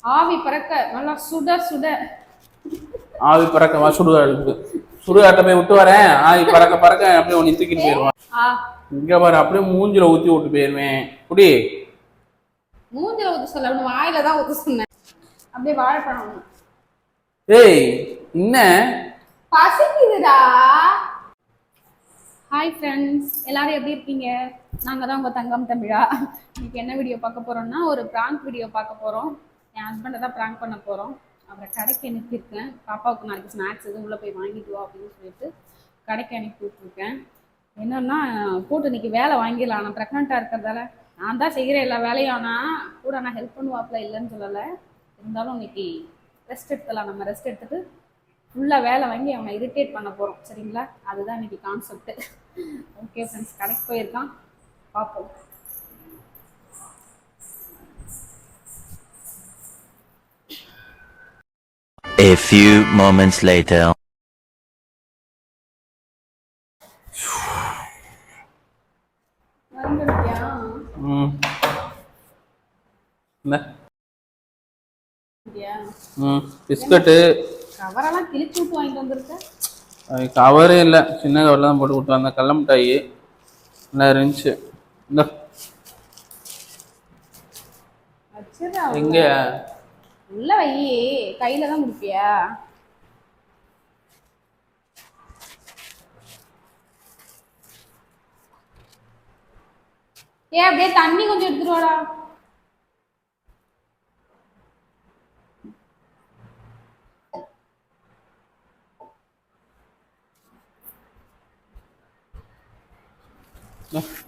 ஆவி பறக்க நல்லா சுட சுட. ஆவி பறக்க சுடுகாட்டை போய் விட்டு வரேன். ஆவி பறக்க பறக்க அப்படியே உன்னை தூக்கிட்டு போயிடுவான். இங்க பாரு, அப்படியே மூஞ்சில ஊத்தி விட்டு போயிருவேன். குடி. மூஞ்சில ஊத்த சொல்ல, வாயில தான் ஊத்த சொன்னேன். அப்படியே வாழைப்பழம். ஏய் என்ன பசிக்குதுடா. ஹாய் ஃப்ரெண்ட்ஸ், எல்லாரும் எப்படி இருக்கீங்க? நாங்கள் தான் உங்கள் தங்கம் தமிழா. இன்னைக்கு என்ன வீடியோ பார்க்க போகிறோம்னா, ஒரு ப்ராங்க் வீடியோ பார்க்க போகிறோம். என் ஹஸ்பண்டை தான் ப்ராங்க் பண்ண போகிறோம். அவரை கடைக்கு அனுப்பியிருக்கேன். பாப்பாவுக்கு நாளைக்கு ஸ்நாக்ஸ் எதுவும் உள்ளே போய் வாங்கிட்டு வா அப்படின்னு சொல்லிட்டு கடைக்கு அனுப்பி விட்ருக்கேன். என்னன்னா, கூட்டு இன்னைக்கு வேலை வாங்கிடலாம். நான் ப்ரெக்னெண்ட்டாக இருக்கிறதால நான் தான் செய்கிற எல்லா வேலையும். ஆனால் கூட நான் ஹெல்ப் பண்ணுவாப்பில் இல்லைன்னு சொல்லலை. இருந்தாலும் இன்னைக்கு ரெஸ்ட் எடுத்துலாம். நம்ம ரெஸ்ட் எடுத்துகிட்டு ஃபுல்லாக வேலை வாங்கி அவனை இரிட்டேட் பண்ண போகிறோம். சரிங்களா? அதுதான் இன்னைக்கு கான்செப்ட்டு. ஓகே ஃப்ரெண்ட்ஸ், கடைக்கு போயிருக்கான், பார்ப்போம். A few moments later. Biscuit கவரெல்லாம் கிழிச்சு விட்டு வாங்கிட்டு வந்திருக்கேன். கவரே இல்லை, சின்ன கவரில் தான் போட்டு விட்டு வந்தேன். கடல மிட்டாயி நல்லா இருந்துச்சு. இந்த எங்க உள்ள வை, கையில தான் முடிப்பியா? ஏன் அப்படியே தண்ணி கொஞ்சம் எடுத்துட்டு வாடா.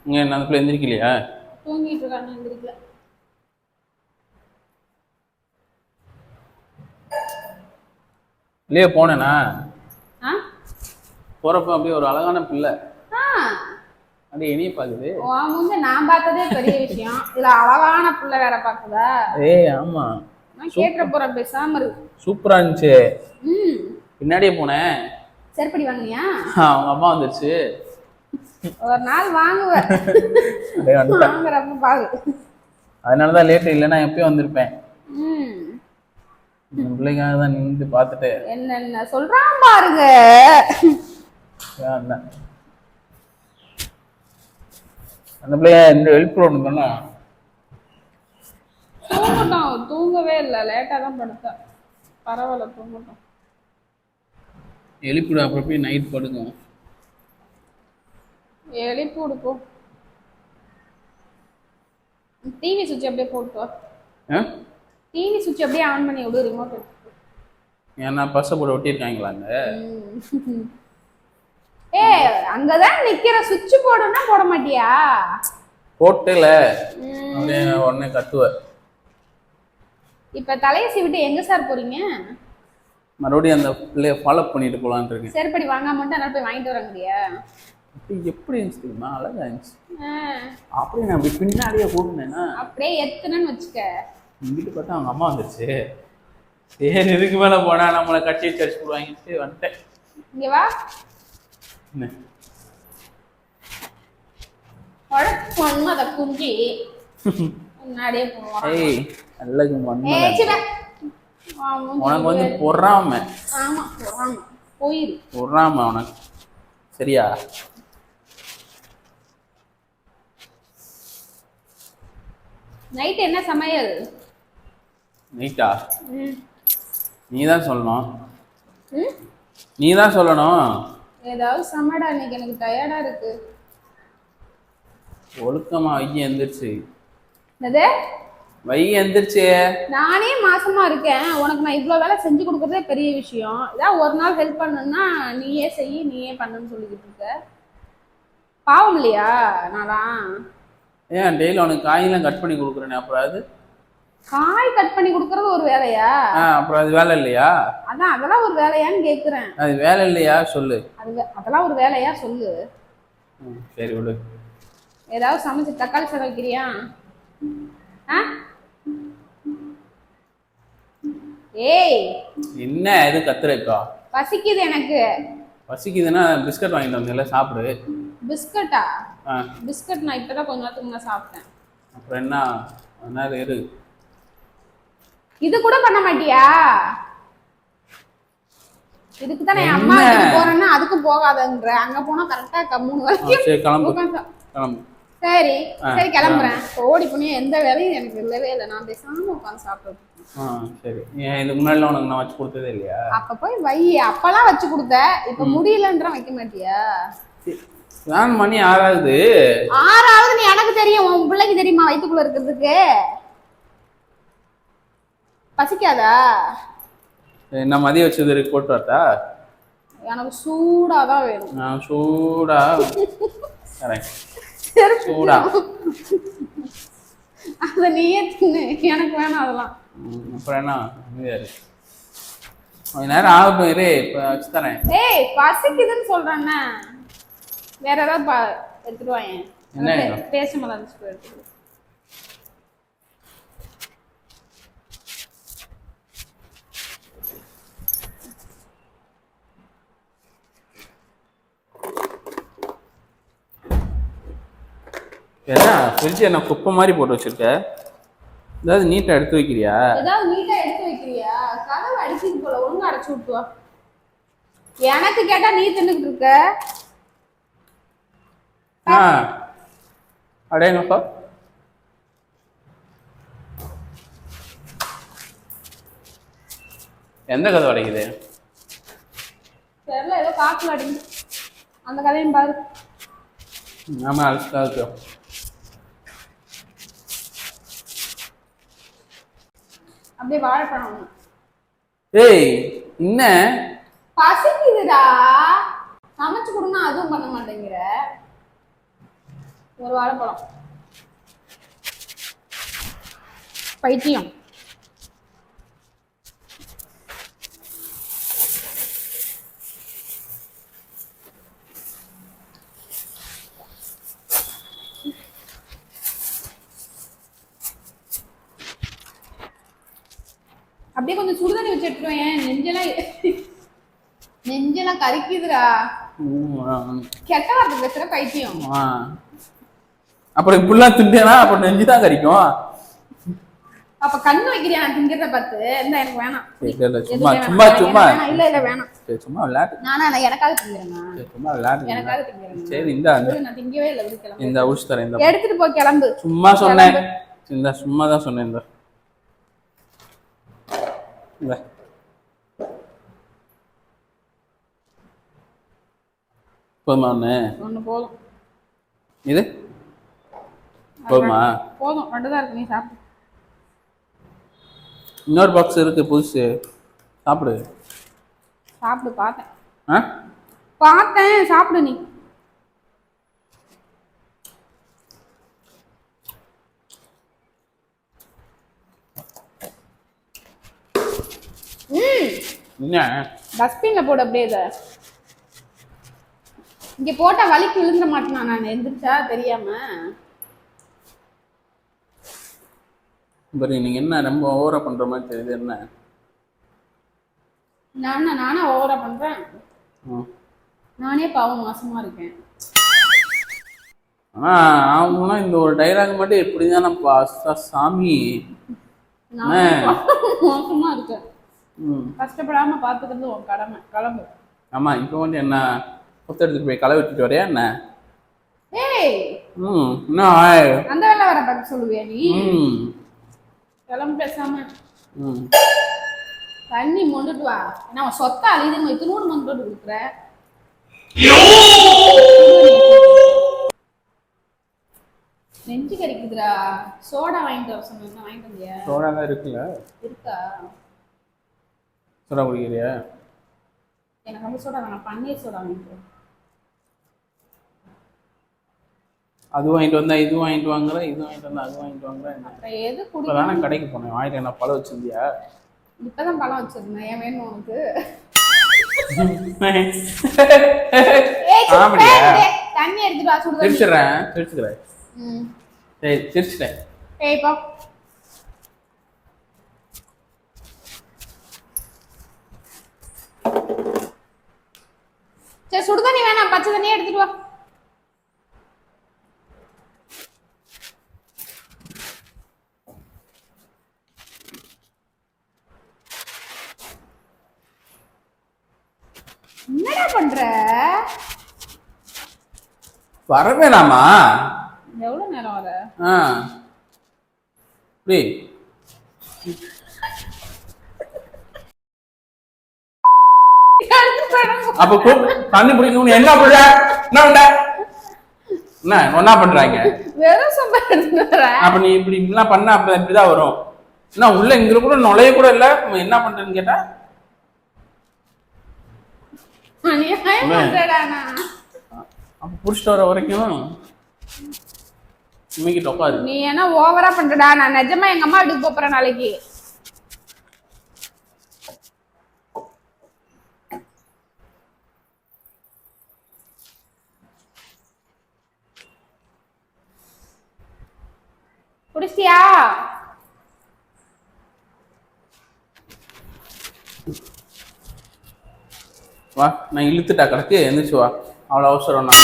இங்க அதுக்குள்ள எந்திரிக்கலையா? தூங்கிட்டு இருக்காங்க, எந்திரிக்கல. இல்லையே போனேனா போறப்ப அப்படியே ஒரு அழகான பிள்ளை அப்படியே இனிய பாக்குது. நான் பார்த்ததே பெரிய விஷயம், இதுல அழகான பிள்ளை வேற பாக்குதா? ஏய் ஆமா, நான் கேட்க போறேன், பேசாம இருக்கு. சூப்பரா இருந்துச்சு. பின்னாடியே போனேன். செருப்படி வாங்கினியா? அவங்க அம்மா வந்துருச்சு. ஒரு நாள் வாங்குவேன், வாங்குறப்ப பாரு. அதனாலதான் லேட்டு, இல்லைன்னா எப்பயும் வந்திருப்பேன். பிள்ளைக்காக தான் நின்று பார்த்துட்டு என்னென்ன சொல்றான் பாருங்க. அந்த பிள்ளைய இந்த ஹெல்ப் பண்ணணும்னா தூங்கட்டும். தூங்கவே இல்லை, லேட்டா தான் படுத்தேன். பரவாயில்ல, தூங்கட்டும். எழுப்பிடு, அப்புறம் போய் நைட் படுங்க. எழுப்பி விடுப்போம். டிவி சுவிட்ச் அப்படியே போட்டு, டிவி சுவிட்ச் அப்படியே ஆன் பண்ணி விடு, ரிமோட். ஏன்னா பசை போட ஒட்டியிருக்காங்களாங்க. ஏ அங்கதான் நிக்கிற, சுவிட்ச் போடுன்னா போட மாட்டியா? போட்டுல அப்படியே உடனே கத்துவ. இப்ப தலையை சீவிட்டு எங்க சார் போறீங்க? மறுபடியும் அந்த பிள்ளைய ஃபாலோ பண்ணிட்டு போலான்னு இருக்கேன். செருப்படி வாங்காம மட்டும் அதனால போய் வாங்கிட்டு வரங்கறியா? எப்படி இருந்துச்சு தெரியுமா? அழகா இருந்துச்சு. அப்படியே நான் அப்படி பின்னாடியே கூட்டினேன்னா அப்படியே எத்துனன்னு வச்சுக்க. இங்கிட்டு பார்த்தா அவங்க அம்மா வந்துருச்சு. சரி, இதுக்கு மேல போனா நம்மளை கட்டி சர்ச் போடுவாங்க. வந்துட்டேன். இங்க வா. அத குஞ்சி முன்னாடியே போவான். ஏய் அழகு மண்ணு. உனக்கு வந்து பொறாம. ஆமா, பொறாம. போயிரு. பொறாம உனக்கு. சரியா? நைட் என்ன சமையல்? நைட்டா? நீதான் சொல்லணும். நீதான் சொல்லணும். ஏதாவது சமைடா, இன்னைக்கு எனக்கு டயர்டா இருக்கு. ஒழுக்கமா வைய எந்திரிச்சு. என்னது வைய எந்திரிச்சு? நானே மாசமா இருக்கேன், உனக்கு நான் இவ்வளவு வேலை செஞ்சு கொடுக்கறதே பெரிய விஷயம். ஏதாவது ஒரு நாள் ஹெல்ப் பண்ணணும்னா நீயே செய், நீயே பண்ணுன்னு சொல்லிக்கிட்டு இருக்க. பாவம் இல்லையா? நான்லாம் ஏன் டெய்லி உனக்கு காயெல்லாம் கட் பண்ணி கொடுக்குறேனே, அப்புறம் அது காய் கட் பண்ணி கொடுக்கறது ஒரு வேலையா? அப்புறம் அது வேலை இல்லையா? அதான், அதெல்லாம் ஒரு வேலையான்னு கேக்குறேன். அது வேலை இல்லையா சொல்லு. அதெல்லாம் ஒரு வேலையா சொல்லு. சரி விடு. ஏதாவது சமைச்சு தக்காளி சாதம் வைக்கிறியா? ஏய் என்ன இது கத்துறக்கா? பசிக்குது எனக்கு. பசிக்குதுன்னா பிஸ்கட் வாங்கிட்டு வந்தேன்ல, சாப்பிடு. பிஸ்கட்டா? பிஸ்கட் நான் இப்பதான் கொஞ்ச நேரத்துக்கு முன்னாடி சாப்பிட்டேன். அப்புறம் என்ன? அதனால இரு. இது கூட பண்ண மாட்டியா? இதுக்கு தான் என் அம்மா வீட்டுக்கு போறேன்னா அதுக்கும் போகாதன்ற. அங்க போனா கரெக்டா 3 வரைக்கும். சரி கிளம்பு. சரி சரி கிளம்புறேன். ஓடி போனே எந்த வேலையும் எனக்கு இல்லவே இல்லை. நான் பேசாம உட்காந்து சாப்பிட்டு. சரி. ஏன் இதுக்கு முன்னாடி உனக்கு நான் வச்சு கொடுத்ததே இல்லையா? அப்ப போய் வை. அப்பெல்லாம் வச்சு கொடுத்த, இப்ப முடியலன்ற வைக்க மாட்டியா? நான் மணி 6ஆகுது. 6ஆவதுன்னு எனக்கு தெரியும். உன் பிள்ளைக்கு தெரியுமா வயிற்றுக்குள்ள இருக்கிறதுக்கு? பசிக்காதா? என்ன மதியம் வச்சது இருக்கு, போட்டு வரட்டா? எனக்கு சூடாதான் வேணும். நான் சூடா தரேன். சூடா அத நீயே தின்னு. எனக்கு வேணாம் அதெல்லாம். அப்புறம் என்ன கொஞ்ச நேரம் ஆகட்டும் இரு, இப்ப வச்சு தரேன். ஏய் பசிக்குதுன்னு சொல்றேன்னா வேற ஏதாவது எடுத்துட்டு வாங்க. என்ன பேச மலர்ந்து எடுத்துட்டு. என்ன ஃப்ரிட்ஜ் என்ன குப்பை மாதிரி போட்டு வச்சிருக்க? ஏதாவது நீட்டா எடுத்து வைக்கிறியா? ஏதாவது நீட்டா எடுத்து வைக்கிறியா? கதவை அடிச்சிட்டு போல, ஒழுங்கா அடைச்சு விட்டு வா. எனக்கு கேட்டா நீ தின்னுட்டு இருக்க. அடேங்கப்பா. எந்த கதை அடைக்குது? தெரியல, ஏதோ காத்துல அடிக்குது. அந்த கதையும் பாரு. ஆமா அதுக்கு அப்படியே வாழைப்பழம். ஏய் என்ன பசிக்குதுடா, சமைச்சு கொடுனா அதுவும் பண்ண மாட்டேங்கிற. ஒரு வாழைப்பழம். பைத்தியம். அப்படியே கொஞ்சம் சுடுதண்ணி வச்சு எடுத்துருவேன். நெஞ்செல்லாம் கரிக்குதுடா. கெட்ட வார்த்தை பேசுற பைத்தியம். அப்புறம் இப்படிலாம் திண்டேனா அப்ப நெஞ்சுதான் கரிக்கும். அப்ப கண்ணு வைக்கிறியா நான் திங்கிறத பார்த்து? இந்த எனக்கு வேணாம். சும்மா சும்மா சும்மா இல்ல இல்ல வேணாம். சும்மா விளையாட்டு. நானா எனக்காக திங்கிறேன். சும்மா விளையாட்டு. எனக்காக திங்கிறேன். சரி இந்த நான் திங்கவே இல்ல. கிளம்பு. இந்த ஊசி தரேன். இந்த எடுத்துட்டு போ கிளம்பு. சும்மா சொன்னேன். இந்த சும்மா தான் சொன்னேன். இந்த இந்த போதுமா? ஒன்று போதும். இது போதுமா? போதும், 2 தான் இருக்கு. நீ சாப்பிடு. இன்னொரு பாக்ஸ் இருக்கு புதுசு, சாப்பிடு. சாப்பிடு. பார்த்தேன் சாப்பிடு நீ. என்ன டஸ்ட்பின்ல போடு அப்படியே. இதை இங்க போட்டா வலிக்கு விழுந்துட மாட்டேனா நான் எந்திரிச்சா தெரியாம? பரி நீங்க என்ன ரொம்ப ஓவரா பண்ற மாதிரி தெரியுது. என்ன நானா ஓவரா பண்றேன்? நானே பாவம் மாசமா இருக்கேன். ஆனா அவங்கன்னா இந்த ஒரு டைலாக் மட்டும் எப்படிதான் சாமி. மோசமா இருக்கேன். கஷ்டப்படாம பாத்துக்கிறது உன் கடமை. கிளம்பு. ஆமா இப்போ வந்து என்ன கொத்த எடுத்துட்டு போய் களை வெட்டிட்டு வரையா என்ன? ஏய் என்ன அந்த வேலை வர பார்க்க சொல்லுவியா நீ? கிளம்பு பேசாம. தண்ணி மொண்டுட்டு வா. என்ன சொத்தா அழிதுன்னு இத்தனூடு மொண்டு கொடுக்குற. நெஞ்சு கறிக்குதுடா. சோடா வாங்கிட்டு வர சொன்ன. வாங்கிட்டு வந்தியா? சோடா தான் இருக்குல்ல. இருக்கா? சோடா குடிக்கிறியா? எனக்கு வந்து சோடா வேணாம். பன்னீர் சோடா வாங்கிட்டு. அது வாங்கிட்டு வந்தா இது வாங்கிட்டு வாங்குற, இது வாங்கிட்டு வந்தா அது வாங்கிட்டு வாங்குற. அப்புறம் எது குடி? இப்பதானே கடைக்கு போனேன். வாங்கிட்டு என்ன பழம் வச்சிருந்தியா? இப்பதான் பழம் வச்சிருந்தேன். ஏன் வேணும் உனக்கு? தண்ணி எடுத்துட்டு வா. சுடு சிரிச்சுக்கிறேன். சரி சிரிச்சிட்டேன். ஏய் போ. சரி சுடு தண்ணி வேணாம், பச்சை தண்ணியே எடுத்துட்டு வா. என்னடா பண்ற? வரவேணாமா? எவ்வளவு நேரம் வர? இப்படி அப்ப தண்ணி பிடிக்கணும். என்ன பண்ற? என்ன பண்ற? என்ன பண்றாங்க? வெறும் சொம்ப எடுத்துட்டு வர. அப்ப நீ இப்படி எல்லாம் பண்ண அப்ப இப்படிதான் வரும். என்ன உள்ள இங்க கூட நுழைய கூட இல்ல, என்ன பண்றேன்னு கேட்டா அப்ப புடிச்சிட்டு வர வரைக்கும் இன்னைக்கு உட்காரு. நீ என்ன ஓவரா பண்றடா? நான் நிஜமா எங்க அம்மா வீட்டுக்கு போறேன் நாளைக்கு. குடிச்சியா? வா, நான் இழுத்துட்டா கிடக்கு, எந்திரிச்சு வா. அவ்வளோ அவசரம் நான்.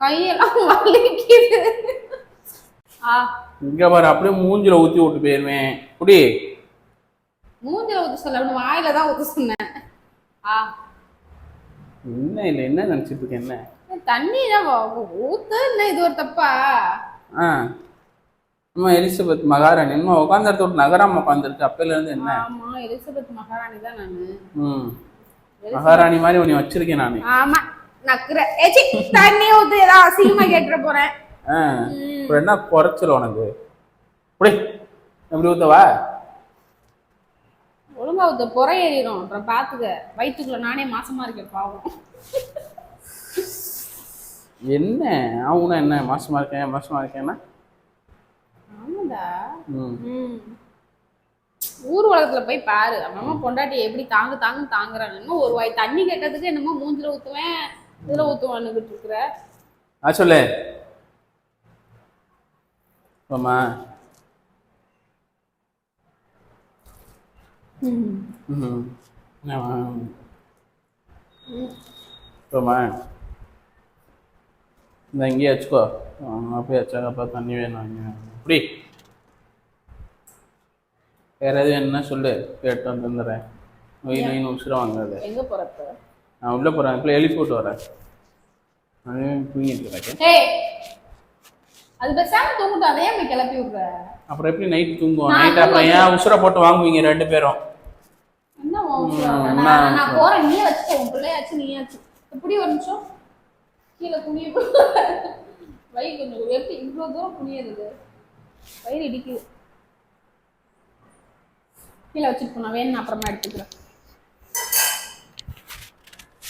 கையெல்லாம் வலிக்குது. இங்க பாரு, அப்படியே மூஞ்சில ஊத்தி விட்டு போயிருவேன். குடி. மூஞ்சில ஊத்த சொல்ல, வாயில தான் ஊத்த சொன்னேன். என்ன இல்லை, என்ன நினைச்சிட்டு இருக்க? என்ன தண்ணி தான் ஊத்து, என்ன இது ஒரு தப்பா? அம்மா எலிசபெத் மகாராணி அம்மா உட்காந்து இடத்த விட்டு நகராம உட்காந்துருக்கு அப்பையில இருந்து. என்ன? ஆமா, எலிசபெத் மகாராணி தான் நானு. மகாராணி மாதிரி உன்னை வச்சிருக்கேன் நானு. ஆமா, நக்குற ஏச்சி தண்ணி ஊத்து, ஏதாவது அசிங்கமா கேட்டுற போறேன். என்ன குறைச்சல் உனக்கு? அப்படி எப்படி ஊத்தவா? ஒழுங்கா ஊத்த, புற ஏறிடும். அப்புறம் பாத்துக்க, வயிற்றுக்குள்ள நானே மாசமா இருக்கேன் பாவம். என்ன அவனா? என்ன மாசமா இருக்கேன் மாசமா இருக்கேன்னா? ஆமாடா. ஊர் உலகத்துல போய் பாரு, அம்மா பொண்டாட்டி எப்படி தாங்குறான்னு. ஒரு வாய் தண்ணி கேட்டதுக்கு என்னமோ மூஞ்சில ஊத்துவேன், இதுல ஊத்துவான்னு இருக்கிற. சொல்லு ஆமா. இந்த இங்கேயே வச்சுக்கோ. போய் வச்சாக்கப்பா தண்ணி வேணும். அப்படி வேற எதுவும் என்ன சொல்லு, கேட்டு வந்துடுறேன். நொய் உசுரம் வாங்காது. எங்க போறப்ப? நான் உள்ள போறேன், இப்போ எழுப்பி போட்டு வரேன். தூங்கிட்டு இருக்கேன். அது பேசாம தூங்கிட்டு அதையே போய் கிளப்பி விடுற. அப்புறம் எப்படி நைட் தூங்குவோம்? நைட் அப்புறம் ஏன் உசுர போட்டு வாங்குவீங்க ரெண்டு பேரும்? என்ன நான் போறேன், நீயே வச்சுக்கோ. உன் பிள்ளையாச்சு நீயாச்சு. எப்படி ஒரு நிமிஷம் கீழே குனிய வயிறு கொஞ்சம் எப்படி இவ்வளவு தூரம் குனியது? வயிறு இடிக்குது. கீழே வச்சுட்டு போனா வேணும், அப்புறமா எடுத்துக்கிறேன்.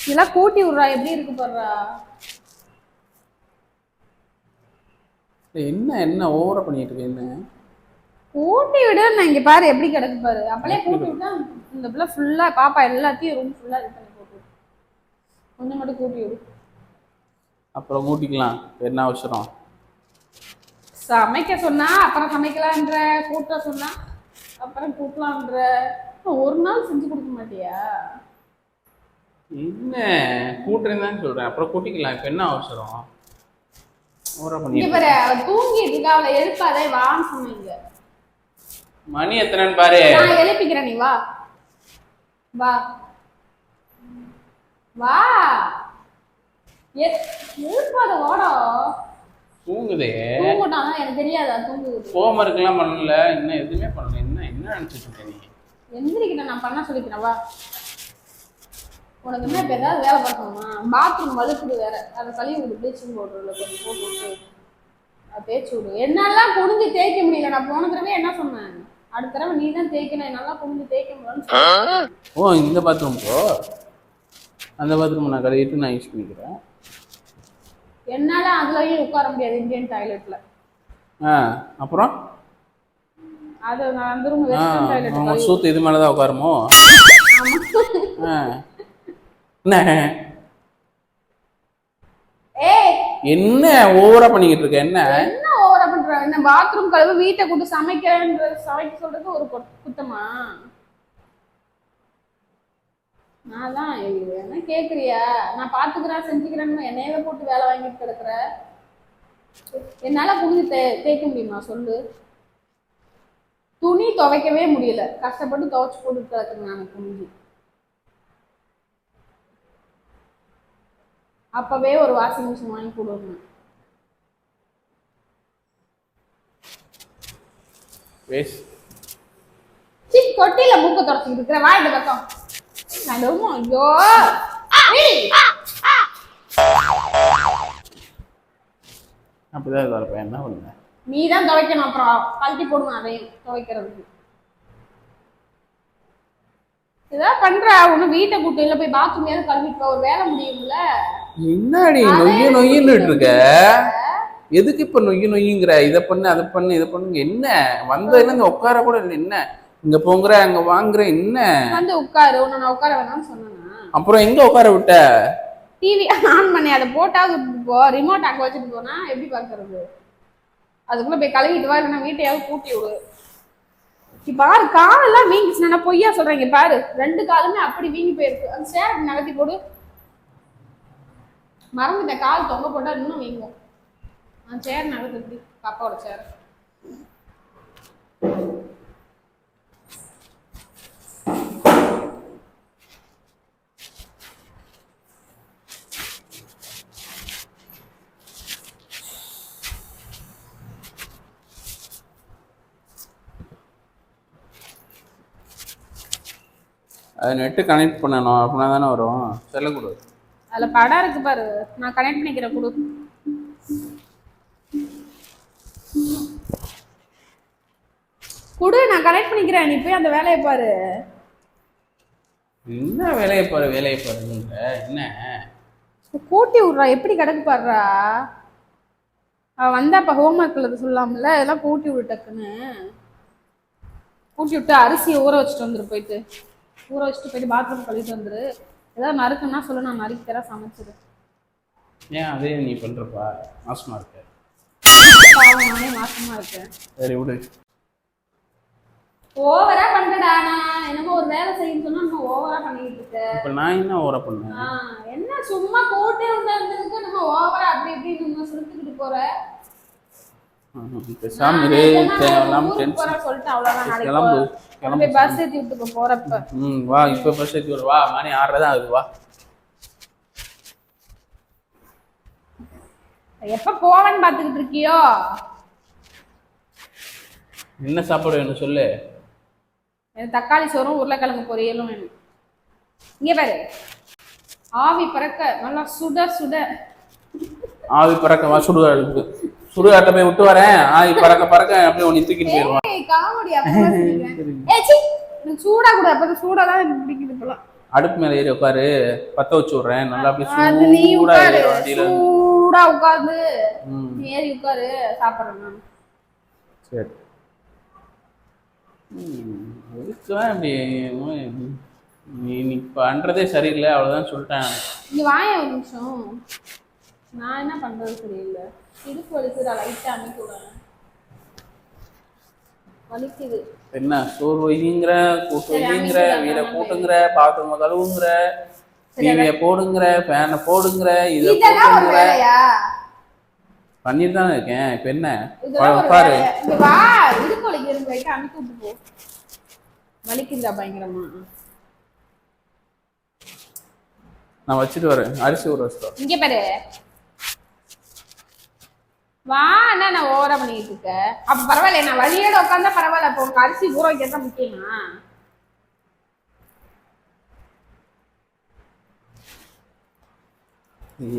இதெல்லாம் கூட்டி விடுறா, எப்படி இருக்கு பாடுறா. என்ன என்ன ஓவரா பண்ணிட்டு இருக்க? என்ன கூட்டி விடு, நான் இங்க பாரு எப்படி கிடக்கு பாரு. அப்படியே கூட்டி விட்டா இந்த பிள்ளை ஃபுல்லா பாப்பா எல்லாத்தையும் ரூம் ஃபுல்லா இது பண்ணி போட்டு கொஞ்சம் மட்டும் கூட்டி விடு. அப்புறம் கூட்டிக்கலாம், என்ன அவசரம்? சமைக்க சொன்னா அப்புறம் சமைக்கலான்ற, கூட்ட சொன்னா அப்புறம் கூட்டலான்ற. ஒரு நாள் செஞ்சு கொடுக்க மாட்டியா? என்ன கூட்டுறேன்னு சொல்றேன், அப்புறம் கூட்டிக்கலாம். இப்ப என்ன அவசரம்? தூங்கிட்டு இருக்கா, அவளை எழுப்பாதே, வான்னு சொன்னீங்க. மணி எத்தனைன்னு பாரு. நான் எழுப்பிக்கிறேன், நீ வா வா வா. எழுப்பாத, ஓடா. தூங்குதே. தூங்கட்டானா எனக்கு தெரியாதா? தூங்குது. ஹோம்வொர்க்லாம் பண்ணல, இன்னும் எதுவுமே பண்ணல. என்ன என்ன நினைச்சிட்டு இருக்க நீ? எந்திரிக்கிட்ட நான் பண்ண சொல்லிக்கிறேன், வா. உனக்கு என்ன இப்போ ஏதாவது வேலை பார்க்கணுமா? பாத்ரூம் வலுக்குது வேற, அதை கழுவி விடு. ப்ளீச்சிங் பவுடர்ல கொஞ்சம் போட்டு விட்டு அதை தேய்ச்சி விடு. என்னாலாம் குனிஞ்சு தேய்க்க முடியல. நான் போன தடவை என்ன சொன்னேன்? அடுத்த தடவை நீ தான் தேய்க்கணும், என்னாலாம் குனிஞ்சு தேய்க்க முடியலன்னு. ஓ, இந்த பாத்ரூம் போ. அந்த பாத்ரூம் நான் கழுவிட்டு நான் யூஸ் பண்ணிக்கிறேன். என்னால அதுலயும் உட்கார முடியாது இந்தியன் டாய்லெட்ல. அப்புறம் அது நான் அந்த ரூம் வெஸ்டர்ன் டாய்லெட். சூத்து இது மேலதான் உட்காருமோ? என்ன ஓவரா பண்ணிக்கிட்டு இருக்க? என்ன என்ன ஓவரா பண்ற? என்ன பாத்ரூம் கழுவு, வீட்டை கூட்டு சமைக்கிறேன்ற சமைக்க சொல்றது ஒரு குத்தமா? நான் தான் என்ன கேக்குறியா? நான் பாத்துக்கிறேன் செஞ்சுக்கிறேன்னு என்னையவே போட்டு வேலை வாங்கிட்டு கிடக்குற. என்னால குடிஞ்சு தேய்க்க முடியுமா சொல்லு? துணி துவைக்கவே முடியல, கஷ்டப்பட்டு துவைச்சு போட்டுட்டு இருக்குங்க நான் துணி. அப்பவே ஒரு வாஷிங் மிஷின் வாங்கி கொடுங்க. கொட்டில மூக்க தொடச்சிட்டு இருக்கிற வாயிட்டு பக்கம். ஐயோ அப்படிதான் இருப்பேன், என்ன பண்ணுங்க. நீ தான் துவைக்கணும், அப்புறம் கழட்டி போடுவேன் அதையும் துவைக்கிறதுக்கு. ஏதாவது பண்ற ஒண்ணு, வீட்டை கூட்டு இல்ல போய் பாத்ரூம் ஏதாவது கழுவிட்டு ஒரு வேலை முடியும்ல. என்னடி நொய்யின்னு இருக்க? எதுக்கு இப்ப நொய்யுங்கிற? இதை பண்ணு அதை பண்ணு இதை பண்ணுங்க. என்ன வந்ததுல இங்க உட்கார கூட இல்லை, என்ன இங்க போங்கிற அங்க வாங்குற, என்ன வந்து உட்காரு. உன்னை நான் உட்கார வேணாம்னு சொன்னேன்னா அப்புறம் எங்க உட்கார விட்ட? டிவி ஆன் பண்ணி அதை போட்டாவது போ, ரிமோட் அங்க வச்சுட்டு போனா எப்படி பாக்குறது? அதுக்குள்ள போய் கழுவிட்டு வா, இல்லைன்னா வீட்டையாவது கூட்டி விடு. பாரு காலெல்லாம் வீங்கிச்சுனா பொய்யா சொல்றீங்க பாரு, 2 காலுமே அப்படி வீங்கி போயிருக்கு. அந்த சேர் நகர்த்தி போடு. மறந்துட்ட, கால் தொங்க போட்டா இன்னும் வீங்கும். அந்த சேர் நகர்த்தி, பாப்பாவோட சேர். அது நெட்டு கனெக்ட் பண்ணணும், அப்படின்னா தானே வரும். செல்ல கொடு. அதுல படம் இருக்கு பாரு, நான் கனெக்ட் பண்ணிக்கிறேன் கொடு. குடு, நான் கனெக்ட் பண்ணிக்கிறேன், நீ போய் அந்த வேலையை பாரு. என்ன வேலையை பாரு வேலையை பாரு என்ன கூட்டி விட்றா, எப்படி கிடக்கு பாடுறா. அவ வந்தா அப்ப ஹோம்ஒர்க் எழுத சொல்லாமல, இதெல்லாம் கூட்டி விடு டக்குன்னு. கூட்டி விட்டு அரிசியை ஊற வச்சுட்டு வந்துரு, போயிட்டு ஊற வச்சுட்டு போயிட்டு பாத்ரூம் கழுவிட்டு வந்துரு. ஏதாவது நறுக்குன்னா சொல்லு, நான் நறுக்கி தர சமைச்சிடு. ஏன் அதே நீ பண்றப்பா? மாசமா இருக்க? நானே மாசமா இருக்கேன். சரி விடு. ஓவரா பண்றடா. நான் என்னமோ ஒரு வேலை செய்யணும்னு சொன்னா நம்ம ஓவரா பண்ணிட்டு இருக்க. இப்ப நான் என்ன ஓவரா பண்ணேன்? என்ன சும்மா போட்டே வந்ததுக்கு நம்ம ஓவரா அப்படி இப்படி நம்ம சுருட்டிக்கிட்டு போற. பேசாம இரு, தேவையில்லாம டென்ஷன் சொல்லிட்டு அவ்வளவுதான். நாளைக்கு கிளம்பு கிளம்பி பஸ் ஏத்தி விட்டுக்க போறப்ப. வா, இப்ப பஸ் ஏத்தி விடு. வா, மணி 6:30 தான் ஆகுது. வா. எப்ப போவேன்னு பாத்துக்கிட்டு இருக்கியோ? என்ன சாப்பாடு வேணும் சொல்லு. எனக்கு தக்காளி சோறும் உருளைக்கிழங்கு பொரியலும் வேணும். இங்க பாரு, ஆவி பறக்க நல்லா சுட சுட. ஆவி பறக்க? வா, சுடுகாடு சுடுகாட்டை போய் விட்டு வரேன். ஆவி பறக்க பறக்க அப்படியே உன்னை தூக்கிட்டு போயிடுவான். காமெடி சூடா கூட, அப்ப சூடா தான் பிடிக்குது இப்பெல்லாம். அடுப்பு மேல ஏறி உட்காரு, பத்த வச்சு விடுறேன். நல்லா அப்படியே சூடா உட்காந்து ஏறி உட்காரு, சாப்பிடுறேன் நான். சரி. எதுக்குதான் இப்படி நீ பண்றதே சரியில்லை, அவ்வளவுதான் சொல்லிட்டேன். இங்க வாய ஒரு நிமிஷம். நான் என்ன பண்றது சரியில்லை. இடுப்பு வலிக்குதா, லைட்டா அன்னைக்கு விட வலிக்குது. என்ன சோறு வைங்கிற, கூட்டு வைங்கிற, வீடை கூட்டுங்கிற, பாத்ரூம் கழுவுங்கிற, டிவியை போடுங்கிற, ஃபேனை போடுங்கிற, இதை போடுங்கிற. பண்ணிட்டு தானே இருக்கேன். இப்ப என்ன பாரு, வா இடுப்பு வலிக்கு லைட்டா அன்னைக்கு விட்டு போ. வலிக்குதா பயங்கரமா? நான் வச்சுட்டு வரேன். அரிசி ஊற வச்சுட்டோம். இங்க பாரு, வா. என்ன நான் ஓவரா பண்ணிட்டு இருக்க? அப்ப பரவாயில்ல, நான் வழியோட உட்காந்தா பரவாயில்ல. அப்ப உனக்கு அரிசி ஊற வைக்கிறதா முக்கியமா?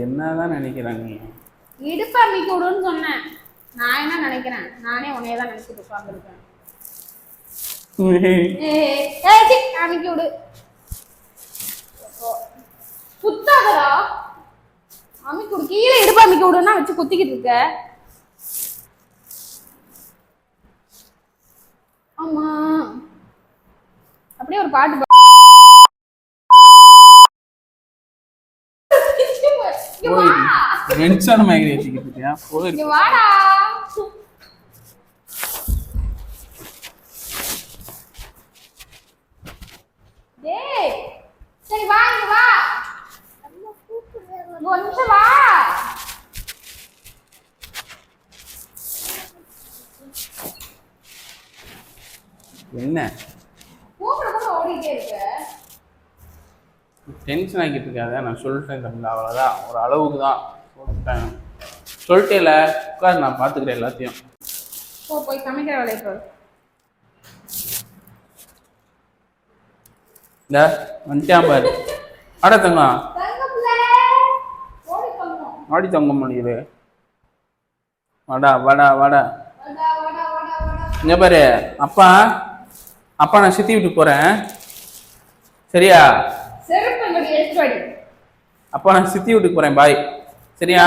என்னதான் நினைக்கிறேன் நீ? இடுப்பு அமைக்க விடுன்னு சொன்னேன். நான் என்ன நினைக்கிறேன்? நானே உன்னையதான் நினைச்சிட்டு உட்காந்துருக்கேன். அமைக்க விடு. குத்தாதரா, அமைக்க விடு. கீழே இடுப்பு அமைக்க விடுன்னா வச்சு குத்திக்கிட்டு இருக்க. ஆமா, அப்படியே ஒரு பாட்டு டென்ஷன் மைக்ரேட் ஏத்திக்கிட்டு இருக்கியா? இங்க வாடா. டேய் சரி வா, இங்க வா. ஒரு நிமிஷம் வா. என்ன கூப்பிட கூட ஓடிட்டே இருக்க. டென்ஷன் ஆகிட்டு இருக்காத, நான் சொல்லிட்டேன் தமிழ், அவ்வளோதான். ஒரு அளவுக்கு தான் சொல்லிட்டேன். சொல்லிட்டேல, உட்கார், நான் பார்த்துக்கிறேன் எல்லாத்தையும். போய் சமைக்கிற வேலையை பாரு. இந்த வந்துட்டான் பாரு. அட தங்கம், ஆடி தங்க முடியுது. வாடா வாடா வாடா. இங்க பாரு, அப்பா அப்பா நான் சித்தி வீட்டுக்கு போறேன், சரியா? அப்பா நான் சித்தி வீட்டுக்கு போறேன், பாய், சரியா?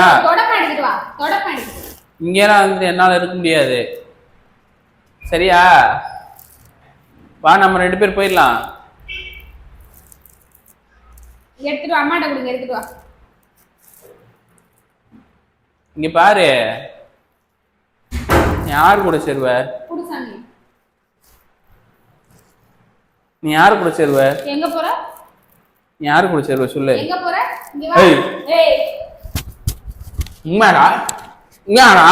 இங்கெல்லாம் வந்து என்னால இருக்க முடியாது, சரியா? வா, நம்ம 2 பேர் போயிடலாம். எடுத்துட்டு அம்மாட்ட கொடுங்க, எடுத்துட்டு வா. இங்க பாரு, யார் கூட சேருவ? நீ யாரு கூட சேருவ? எங்க போற? நீ யாரு கூட சேருவ சொல்லு. எங்க போற? இங்க வா. ஏய் இங்கடா, இங்கடா.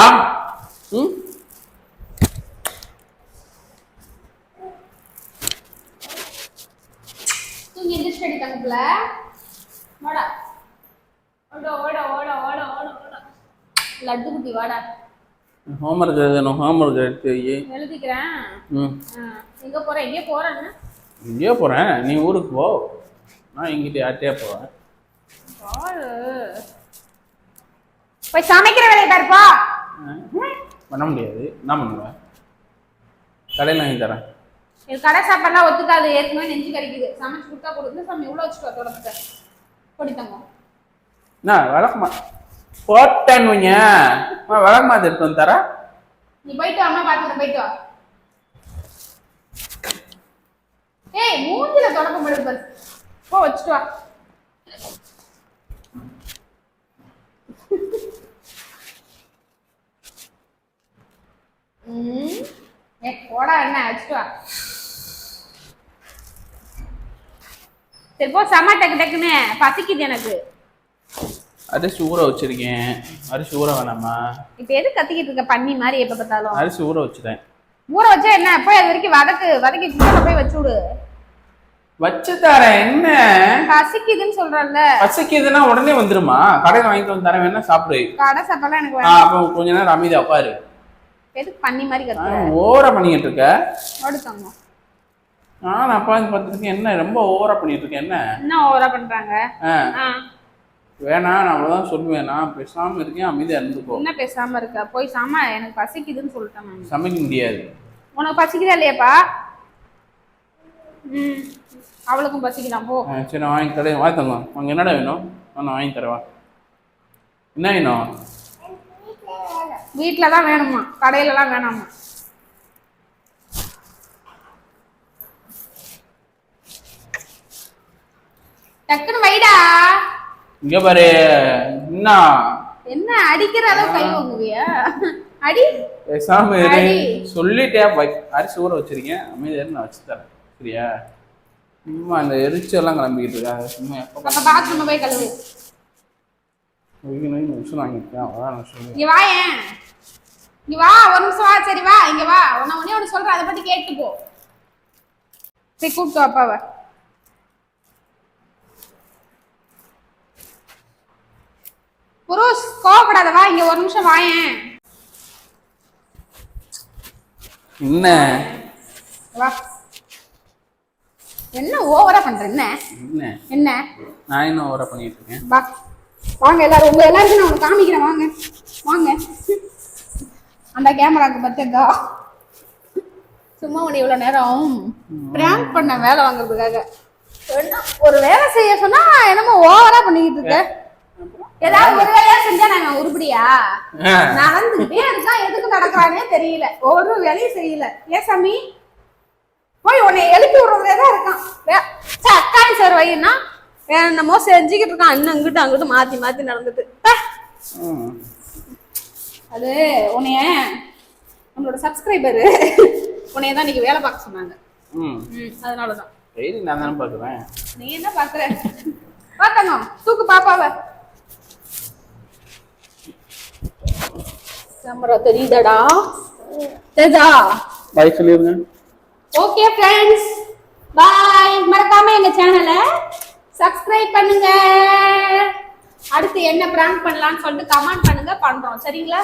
தூங்கி எந்திரிச்சு தங்கப்புல. வாடா. ஓட ஓட ஓட ஓட ஓட ஓட. லட்டு குட்டி வாடா. ஹோம்வொர்க் எழுதணும், ஹோம்வொர்க் எடுத்து எழுதிக்கிறேன். எங்க போற? எங்க போறேன்னு? எங்கேயோ போறேன், நீ ஊருக்கு போ, நான் எங்கிட்ட யார்கிட்டயா போவேன். போய் சமைக்கிற வேலையை பாருப்பா. பண்ண முடியாது, என்ன பண்ணுவேன்? கடையில் வாங்கி தரேன். இது கடை சாப்பாடுலாம் ஒத்துக்காது, ஏற்கனவே நெஞ்சு கறிக்குது. சமைச்சு கொடுத்தா கொடுத்து சாமி இவ்வளோ வச்சுக்கோ தொடர்ந்து பொடித்தங்க. என்ன விளக்கமா போட்டேன்னு விளக்கமா எடுத்து வந்து தர. நீ போயிட்டு அம்மா பார்த்துட்டு போயிட்டு வா. ஏய் மூஞ்சில தொடக்கம் போடு பாரு. போ வச்சுட்டு வா. போடா, என்ன வச்சுட்டு வா. சரி போ, சம டக்கு டக்குன்னு பசிக்குது எனக்கு. அரிசி ஊற வச்சிருக்கேன். அரிசி ஊற வேணாமா? இப்ப எது கத்திக்கிட்டு இருக்க பண்ணி மாதிரி எப்ப பார்த்தாலும்? அரிசி ஊற வச்சுட்டேன். ஊற வச்சா என்ன? போய் அது வரைக்கும் வதக்கி குக்கர்ல போய் வச்சு விடு. வச்சு தரேன். என்ன பசிக்குதுன்னு சொல்றல்ல? பசிக்குதுன்னா உடனே வந்துருமா? கடையில் வாங்கிட்டு வந்து தரேன், வேணா சாப்பிடு. கடை சாப்பாடுலாம் எனக்கு வேணாம். அப்போ கொஞ்ச நேரம் அமைதியா உட்காரு. எதுக்கு பண்ணி மாதிரி கத்துற? ஓவரா பண்ணிட்டு இருக்க. ஓடுங்க. நான் அப்பா பார்த்துருக்கேன், என்ன ரொம்ப ஓவரா பண்ணிட்டு இருக்கேன். என்ன ஓவரா பண்றாங்க? வேணாம், நான் அவ்வளவுதான் சொல்லுவேன். நான் பேசாம இருக்கேன், அமைதியா இருந்துக்கோ. என்ன பேசாம இருக்க? போய் எனக்கு பசிக்குதுன்னு சொல்லிட்டேன். நான் சமைக்க முடியாது. உனக்கு பசிக்குதா இல்லையாப்பா? அவளுக்கும் பசிக்குதான், போ. சரி, நான் வாங்கி தரேன். வாங்க, உங்க என்னடா வேணும்? நான் வாங்கி தரவா. என்ன வேணும்? வீட்டுலதான் வேணுமா, கடையிலலாம் வேணாமா? டக்குன்னு வைடா. இங்க பாரு. என்ன அடிக்கிற அளவு கை வாங்குவியா? அடி. பேசாம சொல்லிட்டே. அரிசி ஊற வச்சிருக்கேன், அமைதியா நான் வச்சு தரேன், சரியா? சும்மா அந்த எரிச்செல்லாம் கிளம்பிக்கிட்டு இருக்கா. சும்மா எப்ப பாத்ரூம் போய் கழுவு. நிமிஷம் வாங்கிட்டேன், அதான் நான் சொல்லுவேன். இங்க வா. இங்க வா, ஒரு நிமிஷம் வா. சரி வா, இங்க வா. ஒன்னு சொல்றேன், அதை பத்தி கேட்டு போ. சரி, கூப்பிட்டு அப்பாவை. புருஷ் கோவப்படாத, வா இங்க ஒரு நிமிஷம் வாயேன். என்ன வா. என்ன ஓவரா பண்ற? என்ன நான் என்ன ஓவரா பண்ணிட்டு இருக்கேன்? வா, வாங்க எல்லாரும். உங்க எல்லாருக்கும் நான் உனக்கு காமிக்கிறேன். வாங்க வாங்க. அந்த கேமராக்கு பத்தா சும்மா உன்னை இவ்வளவு நேரம் பிராங்க் பண்ண வேலை வாங்குறதுக்காக. ஒரு வேலை செய்ய சொன்னா என்னமோ ஓவரா பண்ணிக்கிட்டு இருக்க. ஏதாவது ஒரு வேலையா செஞ்சா நாங்க உருப்படியா? நடந்துகிட்டே இருக்கா, எதுக்கு நடக்கிறானே தெரியல, ஒரு வேலையும் செய்யல. ஏன் சாமி போய் உன்னை எழுப்பி விடுறதுலேதான் இருக்கான். அக்கானி சார் வைனா வேற என்னமோ செஞ்சுக்கிட்டு இருக்கான். இன்னும் இங்கிட்டு அங்கிட்டு மாத்தி மாத்தி நடந்துட்டு. அது உன்னோட சப்ஸ்கிரைபரு உன்னையதான் இன்னைக்கு வேலை பார்க்க சொன்னாங்க. அதனாலதான். நான் தானே பாக்குறேன். நீ என்ன பாக்குற? பாத்தங்க தூக்கு பாப்பாவ. கேமரா தெரியுதடா? தெரியுதா? பாய் சொல்லிருங்க. ஓகே ஃப்ரெண்ட்ஸ், பாய். மறக்காம எங்க சேனலை சப்ஸ்கிரைப் பண்ணுங்க. அடுத்து என்ன பிராங்க் பண்ணலாம்னு சொல்லிட்டு கமெண்ட் பண்ணுங்க, பண்றோம். சரிங்களா?